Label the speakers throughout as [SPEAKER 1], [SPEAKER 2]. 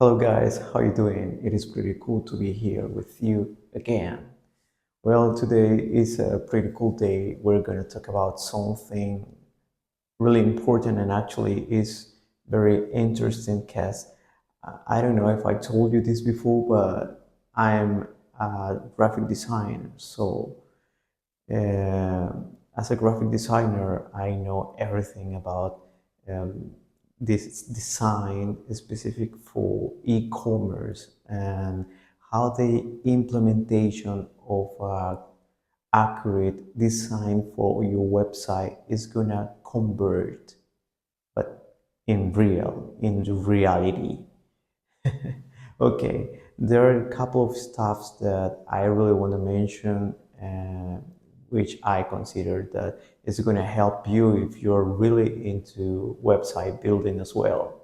[SPEAKER 1] Hello guys, how you doing? It is pretty cool to be here with you again. Well, today is a pretty cool day. We're going to talk about something really important and actually is very interesting because I don't know if I told you this before, but I'm a graphic designer. Uh, as a graphic designer, I know everything about um, this design specific for e-commerce and how the implementation of accurate design for your website is gonna convert, but in reality. Okay, there are a couple of stuffs that I really want to mention, which I consider that is going to help you if you're really into website building as well.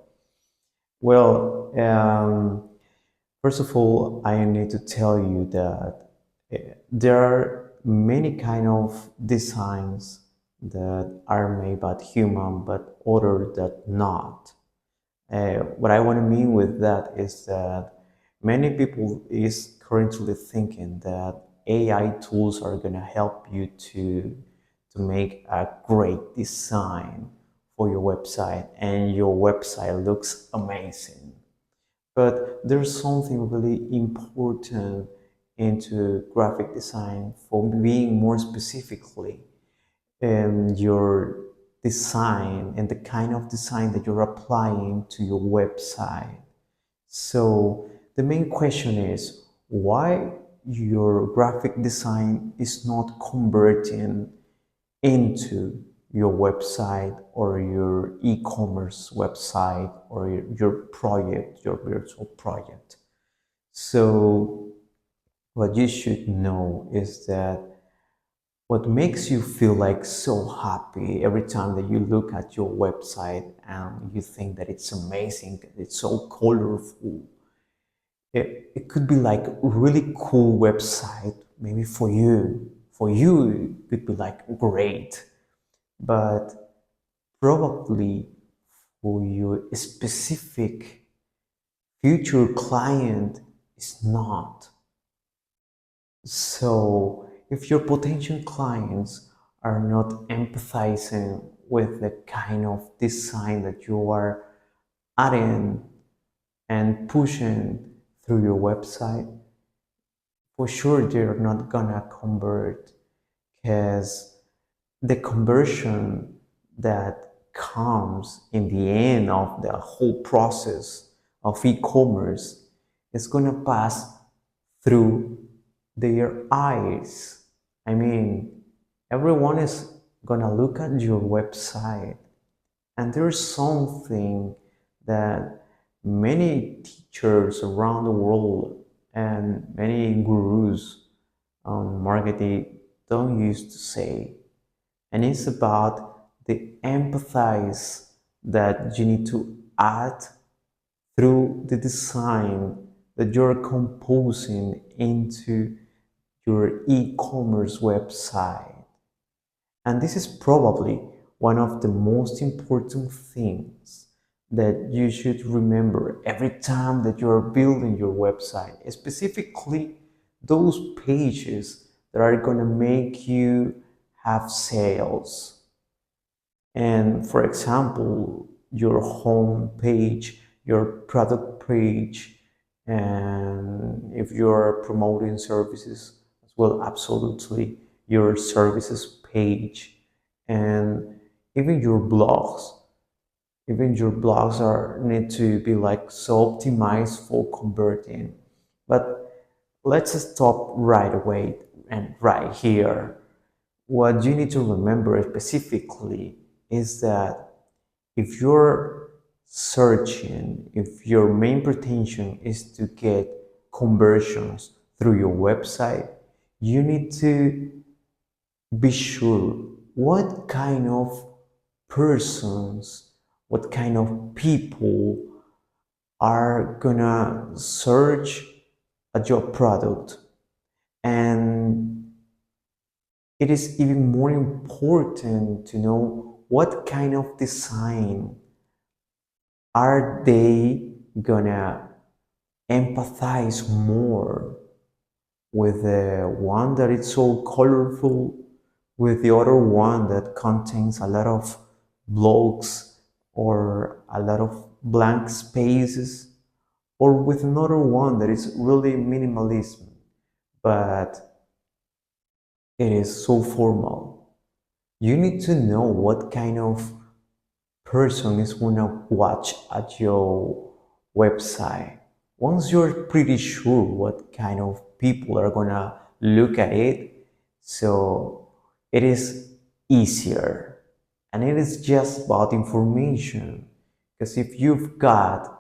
[SPEAKER 1] Well, first of all, I need to tell you that there are many kind of designs that are made by human, but other that not. What I want to mean with that is that many people is currently thinking that AI tools are going to help you to make a great design for your website and your website looks amazing. But there's something really important into graphic design for being more specifically your design and the kind of design that you're applying to your website. So the main question is why your graphic design is not converting into your website or your e-commerce website or your project, your virtual project. So what you should know is that what makes you feel like so happy every time that you look at your website and you think that it's amazing, it's so colorful. It could be like a really cool website, maybe for you. For you, it could be like great, but probably for your specific future client is not. So, if your potential clients are not empathizing with the kind of design that you are adding and pushing through your website, for sure they're not gonna convert because the conversion that comes in the end of the whole process of e-commerce is gonna pass through their eyes. I mean, everyone is gonna look at your website, and there's something that many teachers around the world and many gurus on marketing don't used to say, and it's about the empathize that you need to add through the design that you're composing into your e-commerce website. And this is probably one of the most important things that you should remember every time that you're building your website, specifically those pages that are going to make you have sales. And for example, your home page, your product page, and if you're promoting services as well, absolutely, your services page, and even your blogs. Even your blogs are need to be like so optimized for converting. But let's stop right away and right here. What you need to remember specifically is that if you're searching, if your main pretension is to get conversions through your website, you need to be sure what kind of persons, what kind of people are gonna search at your product. And it is even more important to know what kind of design are they gonna empathize more with the one that is so colorful, with the other one that contains a lot of blocks or a lot of blank spaces, or with another one that is really minimalism, but it is so formal. You need to know what kind of person is gonna watch at your website. Once you're pretty sure what kind of people are gonna look at it, so it is easier. And it is just about information. Because if you've got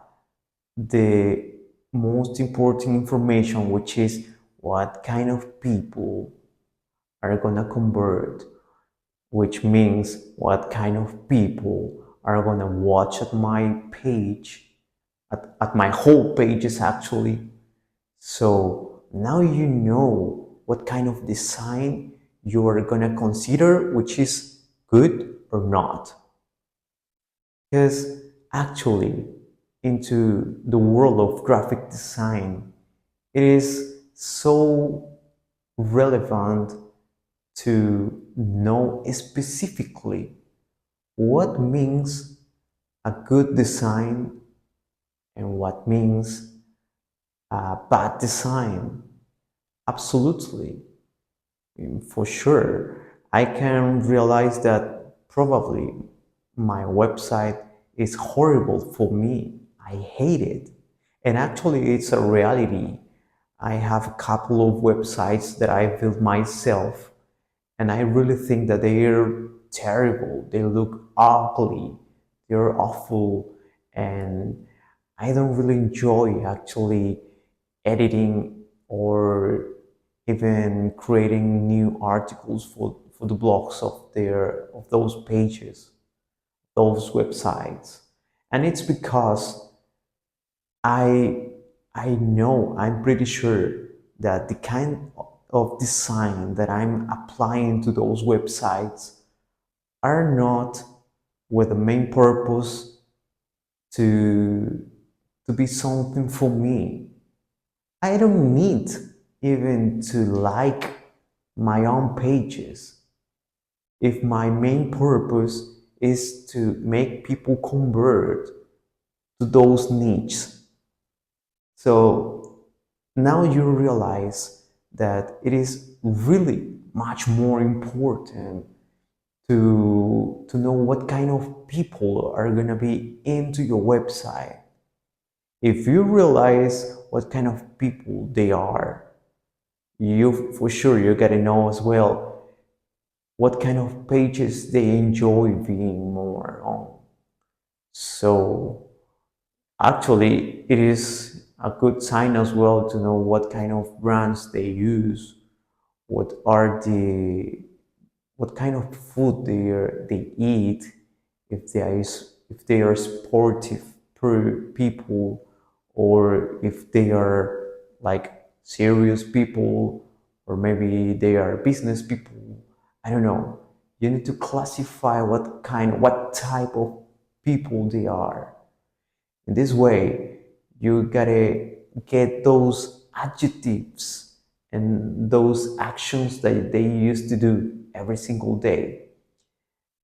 [SPEAKER 1] the most important information, which is what kind of people are gonna convert, which means what kind of people are gonna watch at my page, at my whole pages actually. So now you know what kind of design you are gonna consider, which is good or not. Because actually, into the world of graphic design, it is so relevant to know specifically what means a good design and what means a bad design. Absolutely, for sure. I can realize that probably my website is horrible for me. I hate it. And actually, it's a reality. I have a couple of websites that I built myself, and I really think that they're terrible. They look ugly. They're awful. And I don't really enjoy actually editing or even creating new articles for the blogs of those pages, those websites. And it's because I I know, I'm pretty sure that the kind of design that I'm applying to those websites are not with the main purpose to be something for me. I don't need even to like my own pages if my main purpose is to make people convert to those niches. So now you realize that it is really much more important to know what kind of people are going to be into your website. If you realize what kind of people they are, you for sure you got to know as well what kind of pages they enjoy being more on. So actually, it is a good sign as well to know what kind of brands they use, what are the what kind of food they eat, if they are sportive people, or if they are like serious people, or maybe they are business people. I don't know. You need to classify what type of people they are. In this way, you gotta get those adjectives and those actions that they used to do every single day.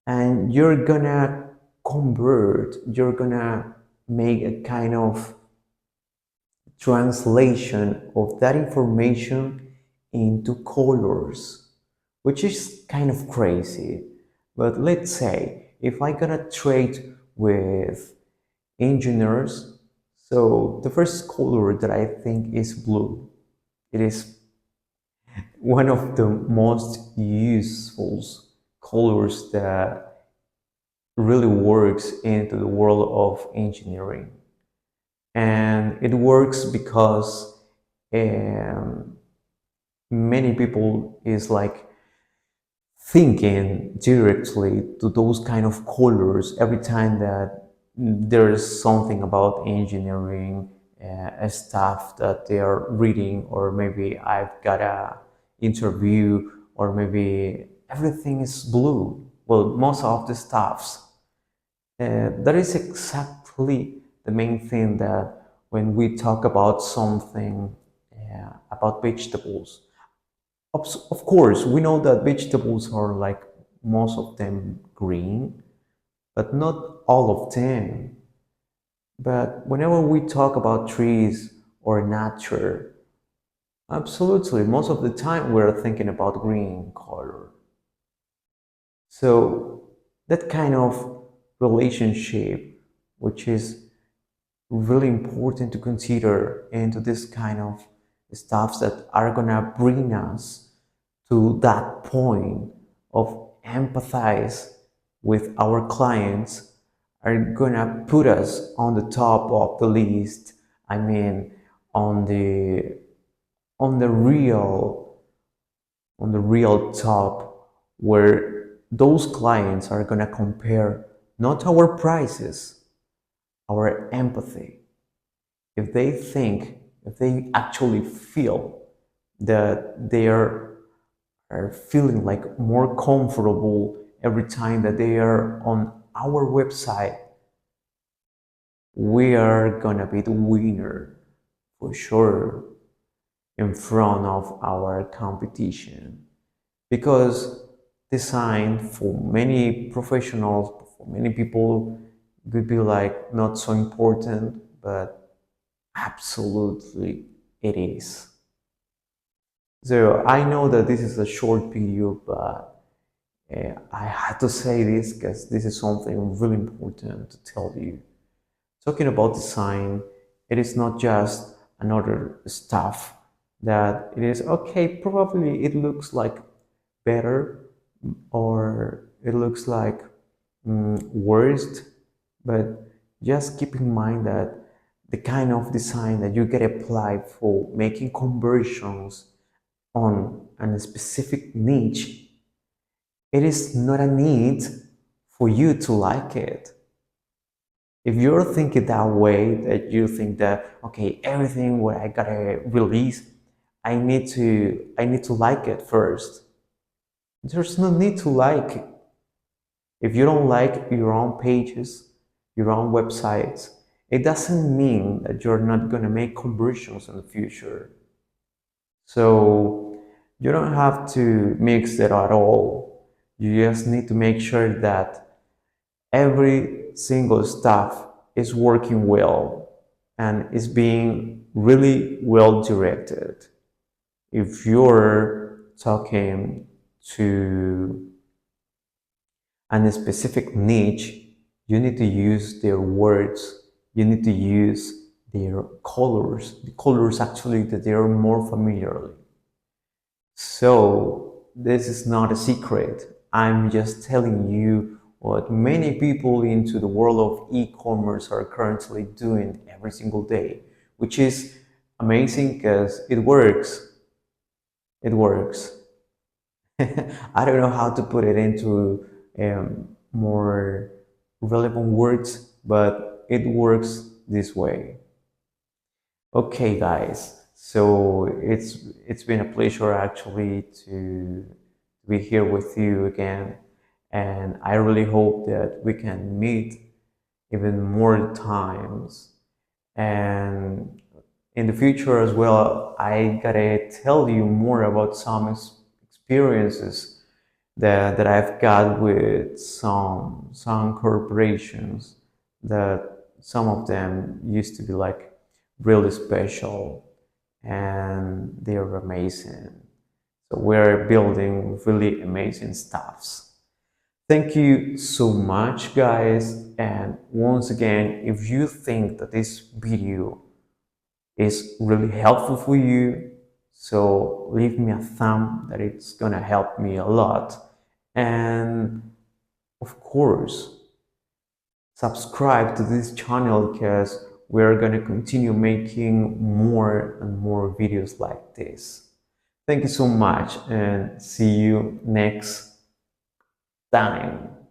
[SPEAKER 1] And you're gonna you're gonna make a kind of translation of that information into colors, which is kind of crazy. But let's say if I gotta trade with engineers, so the first color that I think is blue. It is one of the most useful colors that really works into the world of engineering. And it works because um, many people is like thinking directly to those kind of colors every time that there is something about engineering stuff that they are reading, or maybe I've got a interview, or maybe everything is blue. Well, most of the stuffs. That is exactly the main thing that when we talk about something about vegetables. Of course, we know that vegetables are like most of them green, but not all of them. But whenever we talk about trees or nature, absolutely, most of the time we're thinking about green color. So that kind of relationship, which is really important to consider into this kind of stuffs that are gonna bring us to that point of empathize with our clients, are gonna put us on the top of the list. I mean, on the on the real on the real top, where those clients are gonna compare not our prices, our empathy. If they think, if they actually feel that are feeling like more comfortable every time that they are on our website, we are gonna be the winner for sure in front of our competition. Because design for many professionals, for many people, could be like not so important, but absolutely it is. So I know that this is a short video, but I had to say this because this is something really important to tell you. Talking about design, it is not just another stuff that it is okay, probably it looks like better or it looks like worst, but just keep in mind that the kind of design that you get applied for making conversions on a specific niche, it is not a need for you to like it. If you're thinking that way, that you think that okay, everything what I gotta release, I need to like it first. There's no need to like it. If you don't like your own pages, your own websites, it doesn't mean that you're not gonna make conversions in the future. So you don't have to mix it at all. You just need to make sure that every single stuff is working well and is being really well directed. If you're talking to a specific niche, you need to use their words, you need to use their colors, the colors actually that they are more familiar with. So this is not a secret. I'm just telling you what many people into the world of e-commerce are currently doing every single day, which is amazing because it works. It works. I don't know how to put it into more relevant words, but it works this way. Okay, guys. So it's been a pleasure actually to be here with you again, and I really hope that we can meet even more times. And in the future as well, I gotta tell you more about some experiences that I've got with some corporations that some of them used to be like really special and they're amazing. So we're building really amazing stuffs. Thank you so much, guys. And once again, if you think that this video is really helpful for you, so leave me a thumb that it's gonna help me a lot. And of course, subscribe to this channel because we're gonna continue making more and more videos like this. Thank you so much and see you next time.